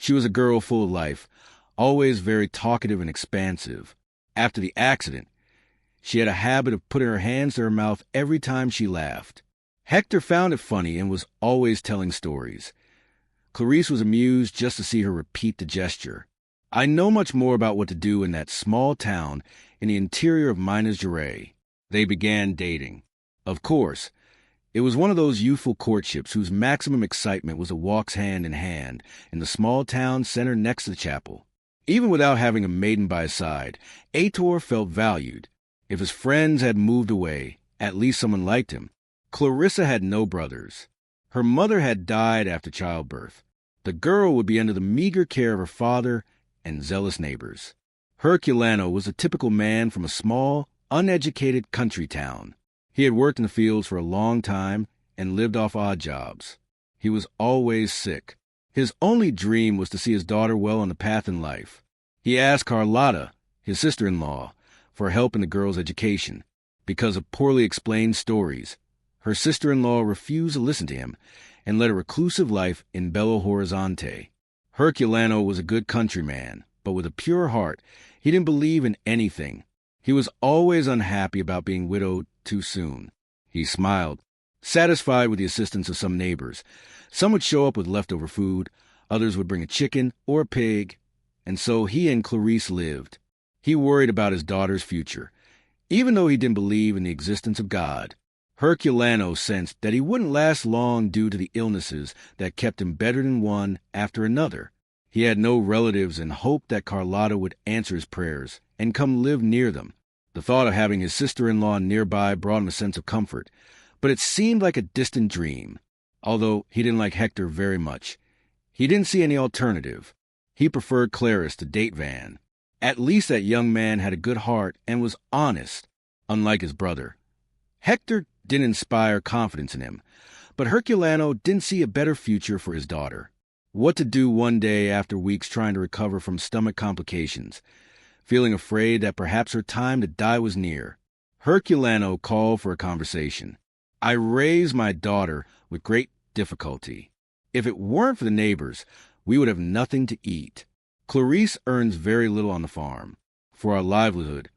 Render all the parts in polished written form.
She was a girl full of life, always very talkative and expansive. After the accident, she had a habit of putting her hands to her mouth every time she laughed. Hector found it funny and was always telling stories. Clarice was amused just to see her repeat the gesture. I know much more about what to do in that small town in the interior of Minas Gerais. They began dating. Of course, it was one of those youthful courtships whose maximum excitement was a walks hand in hand in the small town center next to the chapel. Even without having a maiden by his side, Heitor felt valued. If his friends had moved away, at least someone liked him. Clarissa had no brothers. Her mother had died after childbirth. The girl would be under the meager care of her father and zealous neighbors. Herculano was a typical man from a small, uneducated country town. He had worked in the fields for a long time and lived off odd jobs. He was always sick. His only dream was to see his daughter well on the path in life. He asked Carlotta, his sister-in-law, for help in the girl's education. Because of poorly explained stories, her sister-in-law refused to listen to him and led a reclusive life in Belo Horizonte. Herculano was a good countryman, but with a pure heart, he didn't believe in anything. He was always unhappy about being widowed too soon. He smiled, satisfied with the assistance of some neighbors. Some would show up with leftover food, others would bring a chicken or a pig, and so he and Clarice lived. He worried about his daughter's future, even though he didn't believe in the existence of God. Herculano sensed that he wouldn't last long due to the illnesses that kept him bedridden one after another. He had no relatives and hoped that Carlotta would answer his prayers and come live near them. The thought of having his sister-in-law nearby brought him a sense of comfort, but it seemed like a distant dream. Although he didn't like Hector very much, he didn't see any alternative. He preferred Clarice to date Van. At least that young man had a good heart and was honest, unlike his brother. Hector didn't inspire confidence in him, but Herculano didn't see a better future for his daughter. What to do one day after weeks trying to recover from stomach complications, feeling afraid that perhaps her time to die was near. Herculano called for a conversation. I raised my daughter with great difficulty. If it weren't for the neighbors, we would have nothing to eat. Clarice earns very little on the farm. For our livelihood,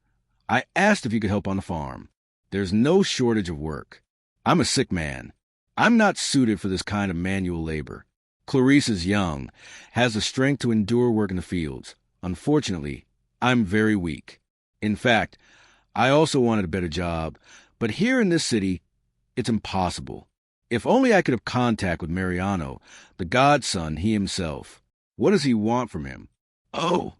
I asked if you could help on the farm. There's no shortage of work. I'm a sick man. I'm not suited for this kind of manual labor. Clarice is young, has the strength to endure work in the fields. Unfortunately, I'm very weak. In fact, I also wanted a better job, but here in this city, it's impossible. If only I could have contact with Mariano, the godson he himself. What does he want from him? Oh,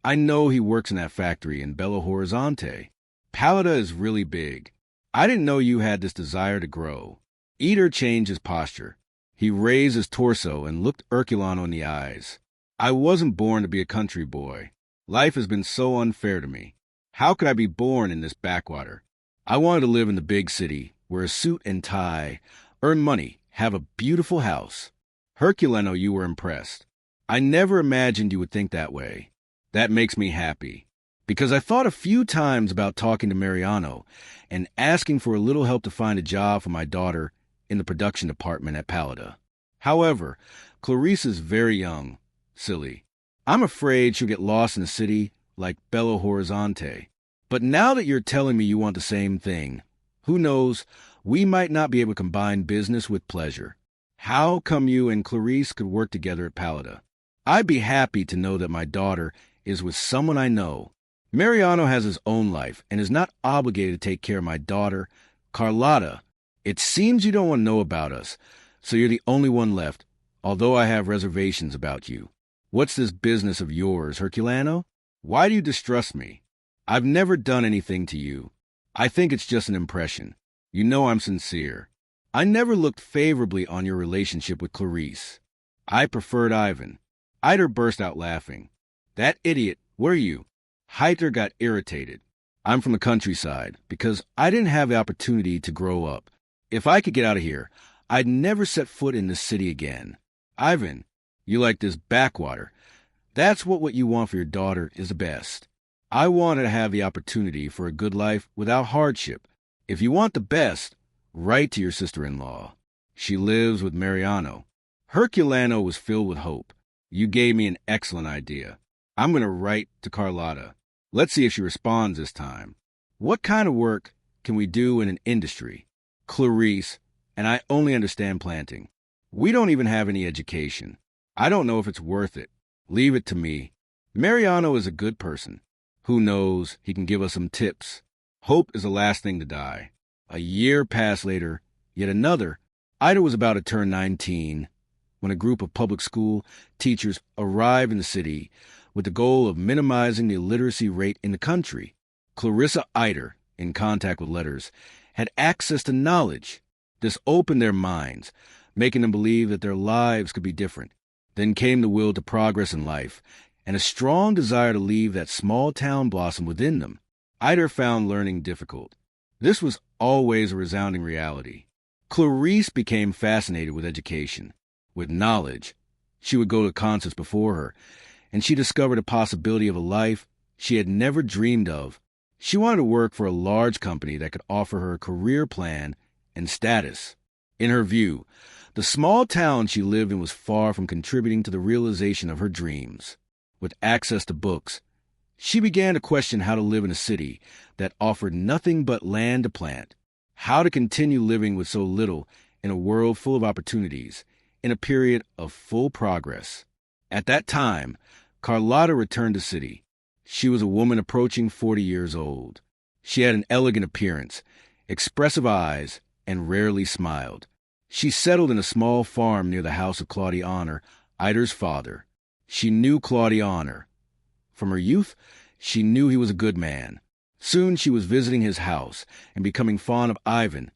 I know he works in that factory in Belo Horizonte. Pallada is really big. I didn't know you had this desire to grow. Heitor changed his posture. He raised his torso and looked Herculano in the eyes. I wasn't born to be a country boy. Life has been so unfair to me. How could I be born in this backwater? I wanted to live in the big city, wear a suit and tie, earn money, have a beautiful house. Herculano, you were impressed. I never imagined you would think that way. That makes me happy, because I thought a few times about talking to Mariano and asking for a little help to find a job for my daughter in the production department at Pallada. However, Clarice is very young, silly. I'm afraid she'll get lost in the city like Belo Horizonte. But now that you're telling me you want the same thing, who knows, we might not be able to combine business with pleasure. How come you and Clarice could work together at Pallada? I'd be happy to know that my daughter is with someone I know. Mariano has his own life and is not obligated to take care of my daughter, Carlotta. It seems you don't want to know about us, so you're the only one left, although I have reservations about you. What's this business of yours, Herculano? Why do you distrust me? I've never done anything to you. I think it's just an impression. You know I'm sincere. I never looked favorably on your relationship with Clarice. I preferred Ivan. Heitor burst out laughing. That idiot, were you? Heitor got irritated. I'm from the countryside because I didn't have the opportunity to grow up. If I could get out of here, I'd never set foot in this city again. Ivan, you like this backwater. That's what you want for your daughter is the best. I wanted to have the opportunity for a good life without hardship. If you want the best, write to your sister-in-law. She lives with Mariano. Herculano was filled with hope. You gave me an excellent idea. I'm going to write to Carlotta. Let's see if she responds this time. What kind of work can we do in an industry? Clarice, and I only understand planting. We don't even have any education. I don't know if it's worth it. Leave it to me. Mariano is a good person. Who knows, he can give us some tips. Hope is the last thing to die. A year passed later, yet another. Ida was about to turn 19 when a group of public school teachers arrived in the city with the goal of minimizing the illiteracy rate in the country. Clarissa Eider, in contact with letters, had access to knowledge. This opened their minds, making them believe that their lives could be different. Then came the will to progress in life, and a strong desire to leave that small town blossom within them. Eider found learning difficult. This was always a resounding reality. Clarice became fascinated with education, with knowledge. She would go to concerts before her, and she discovered a possibility of a life she had never dreamed of. She wanted to work for a large company that could offer her a career plan and status. In her view, the small town she lived in was far from contributing to the realization of her dreams. With access to books, she began to question how to live in a city that offered nothing but land to plant, how to continue living with so little in a world full of opportunities, in a period of full progress. At that time, Carlotta returned to city. She was a woman approaching 40 years old. She had an elegant appearance, expressive eyes, and rarely smiled. She settled in a small farm near the house of Claude Honor, Eider's father. She knew Claude Honor. From her youth, she knew he was a good man. Soon she was visiting his house and becoming fond of Ivan,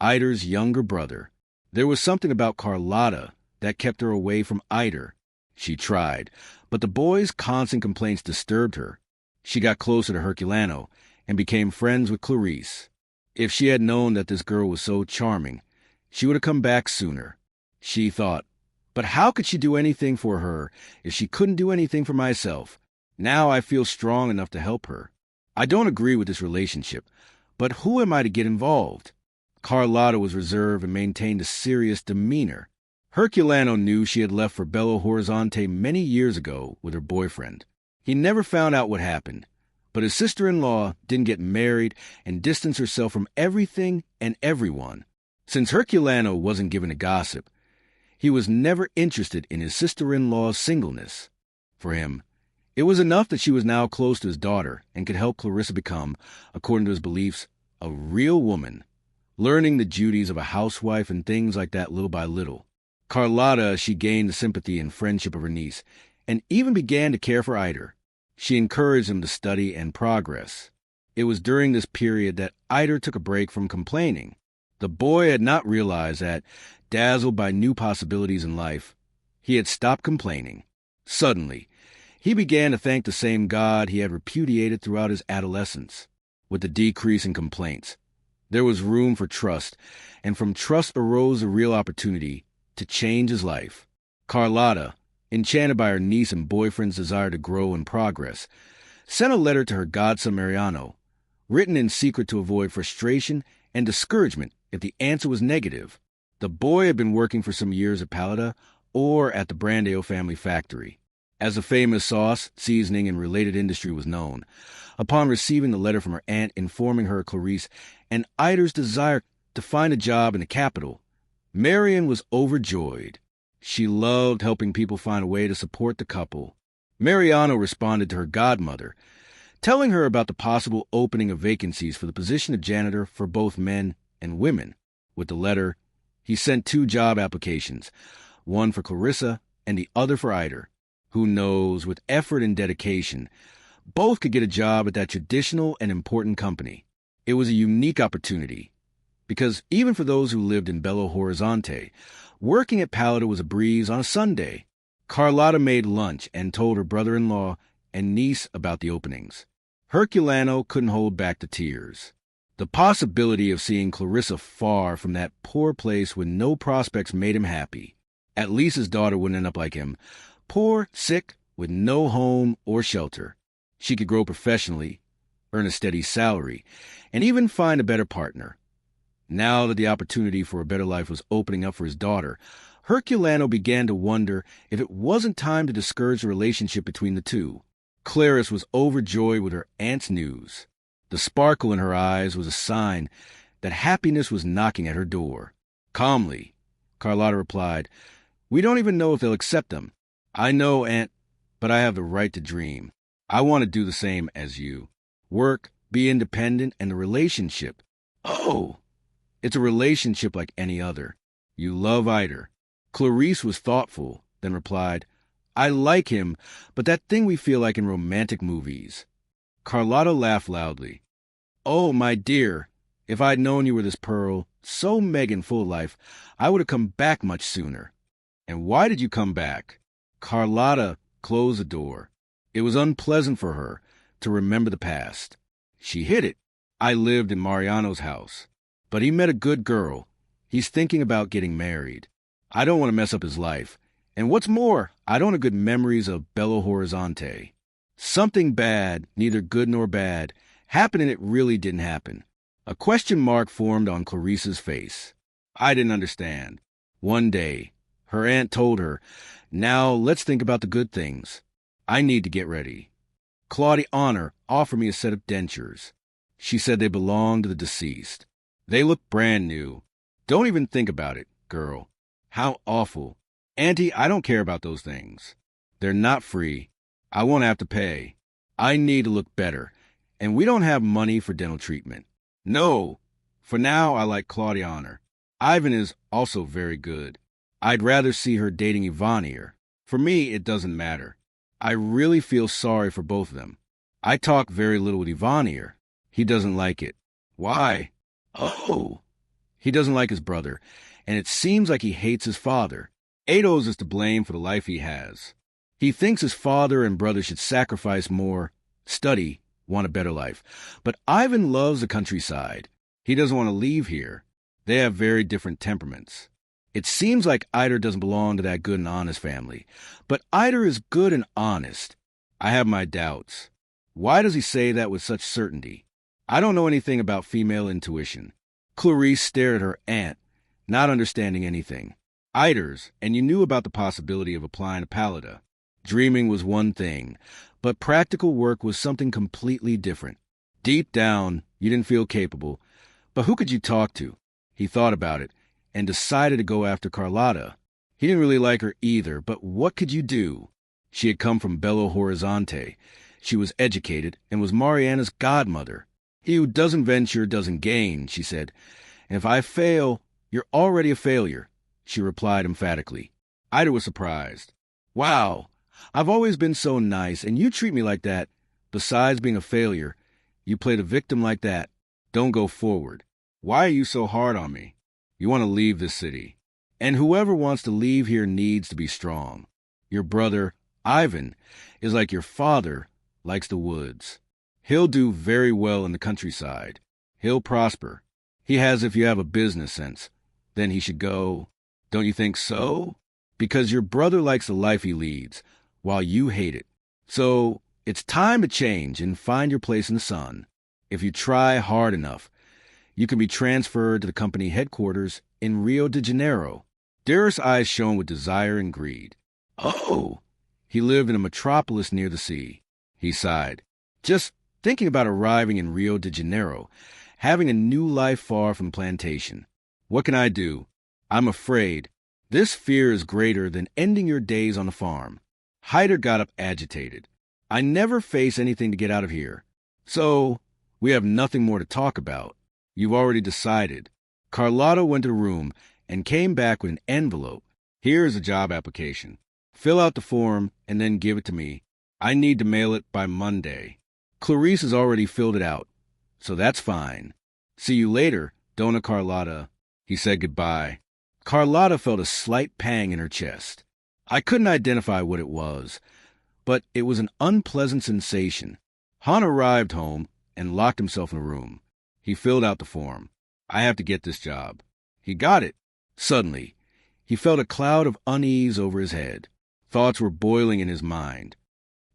Eider's younger brother. There was something about Carlotta that kept her away from Eider. She tried, but the boy's constant complaints disturbed her. She got closer to Herculano and became friends with Clarice. If she had known that this girl was so charming, she would have come back sooner. She thought, but how could she do anything for her if she couldn't do anything for myself? Now I feel strong enough to help her. I don't agree with this relationship, but who am I to get involved? Carlotta was reserved and maintained a serious demeanor. Herculano knew she had left for Belo Horizonte many years ago with her boyfriend. He never found out what happened, but his sister-in-law didn't get married and distanced herself from everything and everyone. Since Herculano wasn't given to gossip, he was never interested in his sister-in-law's singleness. For him, it was enough that she was now close to his daughter and could help Clarissa become, according to his beliefs, a real woman, learning the duties of a housewife and things like that little by little. Carlotta, she gained the sympathy and friendship of her niece, and even began to care for Eider. She encouraged him to study and progress. It was during this period that Eider took a break from complaining. The boy had not realized that, dazzled by new possibilities in life, he had stopped complaining. Suddenly, he began to thank the same God he had repudiated throughout his adolescence. With the decrease in complaints, there was room for trust, and from trust arose a real opportunity to change his life. Carlotta, enchanted by her niece and boyfriend's desire to grow and progress, sent a letter to her godson Mariano, written in secret to avoid frustration and discouragement if the answer was negative. The boy had been working for some years at Paleta or at the Brandeo family factory. As the famous sauce, seasoning, and related industry was known, upon receiving the letter from her aunt informing her of Clarice and Eider's desire to find a job in the capital, Marian was overjoyed. She loved helping people find a way to support the couple. Mariano responded to her godmother, telling her about the possible opening of vacancies for the position of janitor for both men and women. With the letter, he sent 2 job applications, one for Clarissa and the other for Eider. Who knows, with effort and dedication, both could get a job at that traditional and important company. It was a unique opportunity, because even for those who lived in Belo Horizonte, working at Paleta was a breeze on a Sunday. Carlotta made lunch and told her brother-in-law and niece about the openings. Herculano couldn't hold back the tears. The possibility of seeing Clarissa far from that poor place with no prospects made him happy. At least his daughter wouldn't end up like him, poor, sick, with no home or shelter. She could grow professionally, earn a steady salary, and even find a better partner. Now that the opportunity for a better life was opening up for his daughter, Herculano began to wonder if it wasn't time to discourage the relationship between the two. Clarice was overjoyed with her aunt's news. The sparkle in her eyes was a sign that happiness was knocking at her door. Calmly, Carlotta replied, "We don't even know if they'll accept them. I know, Aunt, but I have the right to dream. I want to do the same as you. Work, be independent, and the relationship. Oh, it's a relationship like any other. You love Heitor." Clarice was thoughtful, then replied, "I like him, but that thing we feel like in romantic movies." Carlotta laughed loudly. "Oh, my dear, if I'd known you were this pearl, so Megan full of life, I would have come back much sooner." "And why did you come back?" Carlotta closed the door. It was unpleasant for her to remember the past. She hid it. "I lived in Mariano's house, but he met a good girl. He's thinking about getting married. I don't want to mess up his life. And what's more, I don't have good memories of Belo Horizonte. Something bad, neither good nor bad, happened and it really didn't happen." A question mark formed on Clarice's face. I didn't understand. One day, her aunt told her, "Now let's think about the good things. I need to get ready. Claudia Honor offered me a set of dentures. She said they belonged to the deceased. They look brand new. Don't even think about it, girl. How awful. Auntie, I don't care about those things. They're not free. I won't have to pay. I need to look better. And we don't have money for dental treatment. No. For now, I like Claudia Honor. Ivan is also very good. I'd rather see her dating Ivanier. For me, it doesn't matter. I really feel sorry for both of them. I talk very little with Ivanier. He doesn't like it." "Why?" "Oh." "He doesn't like his brother, and it seems like he hates his father. Ados is to blame for the life he has. He thinks his father and brother should sacrifice more, study, want a better life. But Ivan loves the countryside. He doesn't want to leave here. They have very different temperaments. It seems like Heitor doesn't belong to that good and honest family. But Heitor is good and honest. I have my doubts. Why does he say that with such certainty? I don't know anything about female intuition." Clarice stared at her aunt, not understanding anything. "Heitor's, and you knew about the possibility of applying to Pallida. Dreaming was one thing, but practical work was something completely different. Deep down, you didn't feel capable, but who could you talk to?" He thought about it and decided to go after Carlotta. He didn't really like her either, but what could you do? She had come from Belo Horizonte. She was educated and was Mariana's godmother. "He who doesn't venture doesn't gain," she said. "And if I fail, you're already a failure," she replied emphatically. Ida was surprised. "Wow, I've always been so nice, and you treat me like that. Besides being a failure, you play the victim like that. Don't go forward. Why are you so hard on me? You want to leave this city. And whoever wants to leave here needs to be strong. Your brother, Ivan, is like your father likes the woods. He'll do very well in the countryside. He'll prosper. He has if you have a business sense. Then he should go. Don't you think so? Because your brother likes the life he leads, while you hate it. So it's time to change and find your place in the sun. If you try hard enough, you can be transferred to the company headquarters in Rio de Janeiro." Darrow's eyes shone with desire and greed. "Oh!" He lived in a metropolis near the sea. He sighed. "Just thinking about arriving in Rio de Janeiro, having a new life far from plantation. What can I do? I'm afraid. This fear is greater than ending your days on the farm." Heitor got up agitated. "I never face anything to get out of here. So, we have nothing more to talk about. You've already decided." Carlotta went to the room and came back with an envelope. "Here is a job application. Fill out the form and then give it to me. I need to mail it by Monday." "Clarice has already filled it out, so that's fine. See you later, Dona Carlotta." He said goodbye. Carlotta felt a slight pang in her chest. I couldn't identify what it was, but it was an unpleasant sensation. Han arrived home and locked himself in a room. He filled out the form. "I have to get this job." He got it. Suddenly, he felt a cloud of unease over his head. Thoughts were boiling in his mind.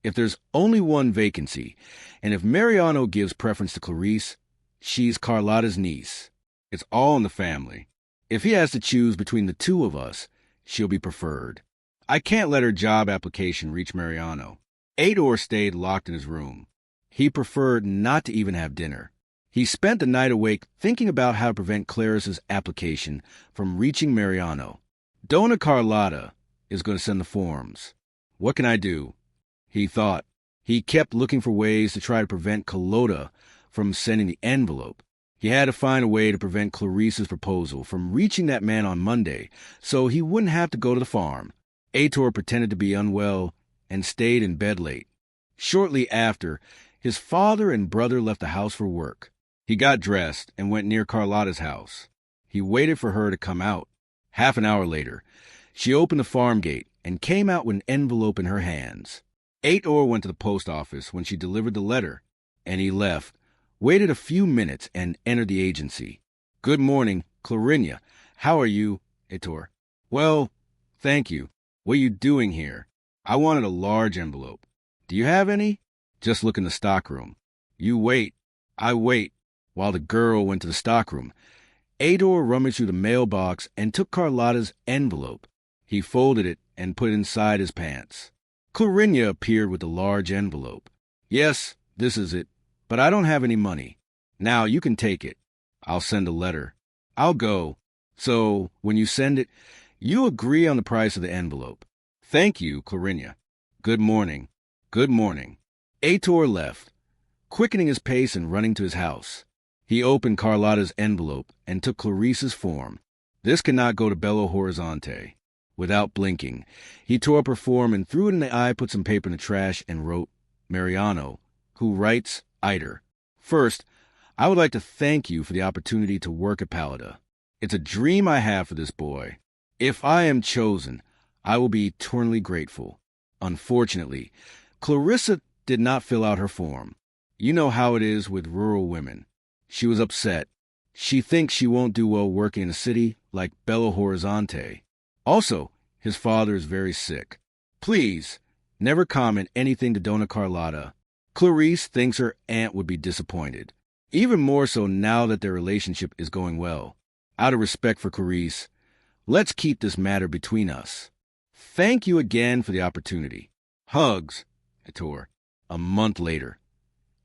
If there's only one vacancy, and if Mariano gives preference to Clarice, she's Carlotta's niece. It's all in the family. If he has to choose between the two of us, she'll be preferred. I can't let her job application reach Mariano. Heitor stayed locked in his room. He preferred not to even have dinner. He spent the night awake thinking about how to prevent Clarice's application from reaching Mariano. Dona Carlotta is going to send the forms. What can I do? He thought. He kept looking for ways to try to prevent Carlotta from sending the envelope. He had to find a way to prevent Clarice's proposal from reaching that man on Monday so he wouldn't have to go to the farm. Heitor pretended to be unwell and stayed in bed late. Shortly after, his father and brother left the house for work. He got dressed and went near Carlotta's house. He waited for her to come out. Half an hour later, she opened the farm gate and came out with an envelope in her hands. Heitor went to the post office when she delivered the letter, and he left, waited a few minutes, and entered the agency. "Good morning, Clarinia. How are you, Heitor?" "Well, thank you. What are you doing here?" "I wanted a large envelope." "Do you have any?" "Just look in the stockroom." "You wait." I wait. While the girl went to the stockroom, Heitor rummaged through the mailbox and took Carlotta's envelope. He folded it and put it inside his pants. Clarinia appeared with the large envelope. "Yes, this is it, but I don't have any money. Now you can take it. I'll send a letter. I'll go. So, when you send it, you agree on the price of the envelope." "Thank you, Clarinia. Good morning." "Good morning." Heitor left, quickening his pace and running to his house. He opened Carlotta's envelope and took Clarice's form. This cannot go to Belo Horizonte. Without blinking, he tore up her form and threw it in the eye, put some paper in the trash, and wrote, "Mariano, who writes Heitor. First, I would like to thank you for the opportunity to work at Pallada. It's a dream I have for this boy. If I am chosen, I will be eternally grateful." Unfortunately, Clarissa did not fill out her form. You know how it is with rural women. She was upset. She thinks she won't do well working in a city like Belo Horizonte. Also, his father is very sick. Please, never comment anything to Dona Carlotta. Clarice thinks her aunt would be disappointed, even more so now that their relationship is going well. Out of respect for Clarice, let's keep this matter between us. Thank you again for the opportunity. Hugs, Heitor. A month later,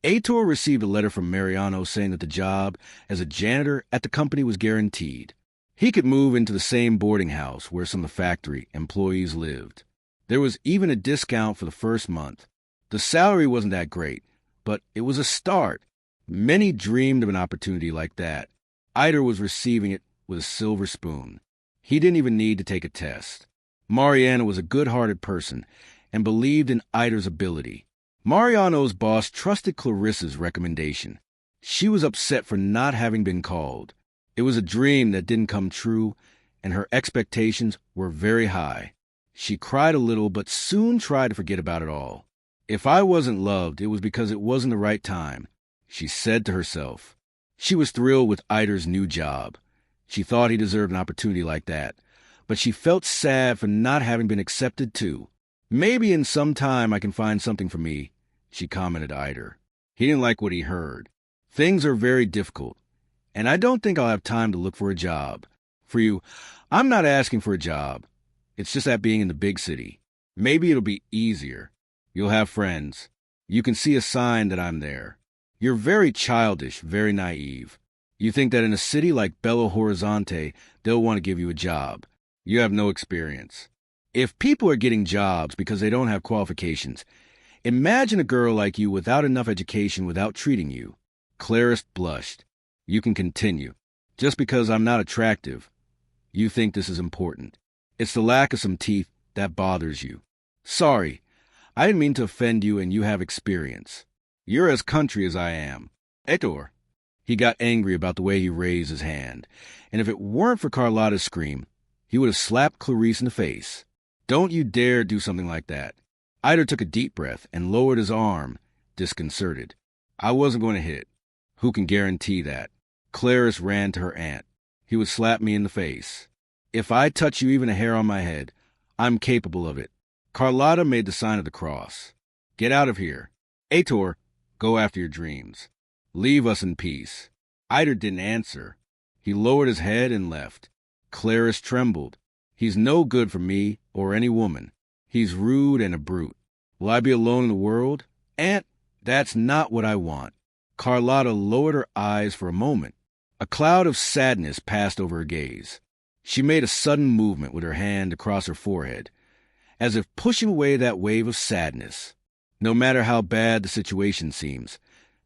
Heitor received a letter from Mariano saying that the job as a janitor at the company was guaranteed. He could move into the same boarding house where some of the factory employees lived. There was even a discount for the first month. The salary wasn't that great, but it was a start. Many dreamed of an opportunity like that. Heitor was receiving it with a silver spoon. He didn't even need to take a test. Mariano was a good-hearted person and believed in Heitor's ability. Mariano's boss trusted Clarissa's recommendation. She was upset for not having been called. It was a dream that didn't come true, and her expectations were very high. She cried a little, but soon tried to forget about it all. If I wasn't loved, it was because it wasn't the right time, she said to herself. She was thrilled with Heitor's new job. She thought he deserved an opportunity like that, but she felt sad for not having been accepted too. "Maybe in some time I can find something for me," she commented to Heitor. He didn't like what he heard. "Things are very difficult, and I don't think I'll have time to look for a job. For you, I'm not asking for a job. It's just that being in the big city. Maybe it'll be easier. You'll have friends. You can see a sign that I'm there. You're very childish, very naive. You think that in a city like Belo Horizonte, they'll want to give you a job. You have no experience. If people are getting jobs because they don't have qualifications, imagine a girl like you without enough education without treating you." Clarice blushed. "You can continue. Just because I'm not attractive, you think this is important. It's the lack of some teeth that bothers you. Sorry, I didn't mean to offend you, and you have experience. You're as country as I am. Heitor." He got angry about the way he raised his hand, and if it weren't for Carlotta's scream, he would have slapped Clarice in the face. "Don't you dare do something like that." Heitor took a deep breath and lowered his arm, disconcerted. "I wasn't going to hit. Who can guarantee that?" Clarice ran to her aunt. "He would slap me in the face. If I touch you even a hair on my head, I'm capable of it." Carlotta made the sign of the cross. "Get out of here. Heitor, go after your dreams. Leave us in peace." Heitor didn't answer. He lowered his head and left. Clarice trembled. He's no good for me or any woman. He's rude and a brute. Will I be alone in the world? Aunt, that's not what I want. Carlotta lowered her eyes for a moment. A cloud of sadness passed over her gaze. She made a sudden movement with her hand across her forehead, as if pushing away that wave of sadness. No matter how bad the situation seems,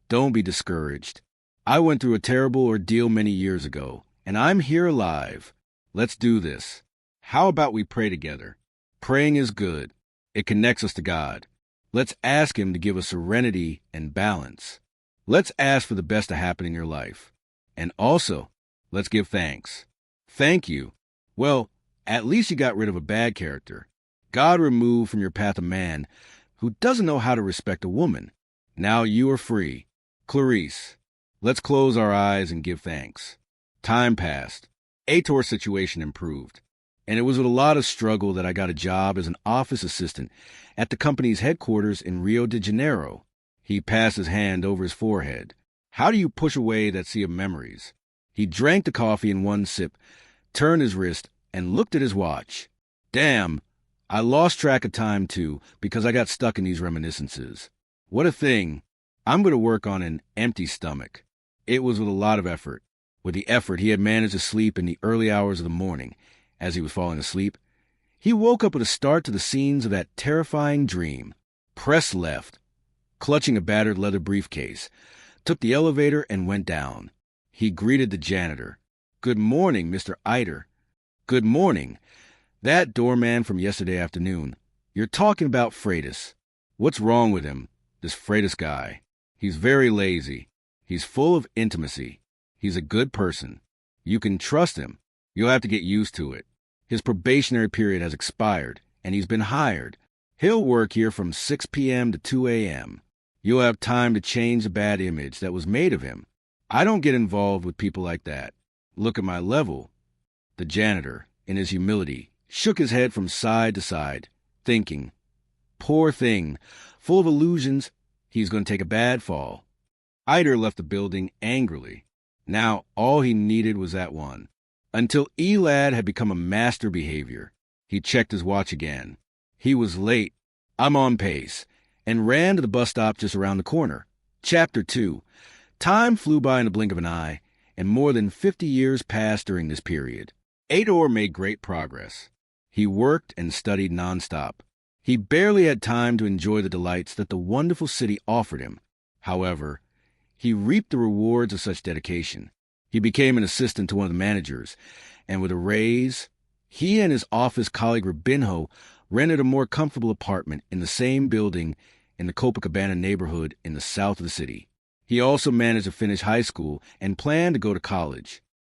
don't be discouraged. I went through a terrible ordeal many years ago, and I'm here alive. Let's do this. How about we pray together? Praying is good. It connects us to God. Let's ask Him to give us serenity and balance. Let's ask for the best to happen in your life. And also, let's give thanks. Thank you. Well, at least you got rid of a bad character. God removed from your path a man who doesn't know how to respect a woman. Now you are free. Clarice, let's close our eyes and give thanks. Time passed. Heitor's situation improved, and it was with a lot of struggle that I got a job as an office assistant at the company's headquarters in Rio de Janeiro. He passed his hand over his forehead. How do you push away that sea of memories? He drank the coffee in one sip, turned his wrist, and looked at his watch. Damn, I lost track of time too because I got stuck in these reminiscences. What a thing. I'm going to work on an empty stomach. It was with a lot of effort. With the effort, he had managed to sleep in the early hours of the morning. As he was falling asleep, he woke up with a start to the scenes of that terrifying dream. Pressed left, clutching a battered leather briefcase, took the elevator and went down. He greeted the janitor. Good morning, Mr. Heitor. Good morning. That doorman from yesterday afternoon. You're talking about Freitas. What's wrong with him, this Freitas guy? He's very lazy. He's full of intimacy. He's a good person. You can trust him. You'll have to get used to it. His probationary period has expired, and he's been hired. He'll work here from 6 p.m. to 2 a.m. You'll have time to change the bad image that was made of him. I don't get involved with people like that. Look at my level. The janitor, in his humility, shook his head from side to side, thinking, poor thing, full of illusions, he's going to take a bad fall. Heitor left the building angrily. Now all he needed was that one. Until Elad had become a master behavior. He checked his watch again. He was late. I'm on pace. And ran to the bus stop just around the corner. Chapter 2. Time flew by in the blink of an eye, and more than 50 years passed during this period. Heitor made great progress. He worked and studied nonstop. He barely had time to enjoy the delights that the wonderful city offered him. However, he reaped the rewards of such dedication. He became an assistant to one of the managers, and with a raise, he and his office colleague Rubinho rented a more comfortable apartment in the same building in the Copacabana neighborhood in the south of the city. He also managed to finish high school and planned to go to college.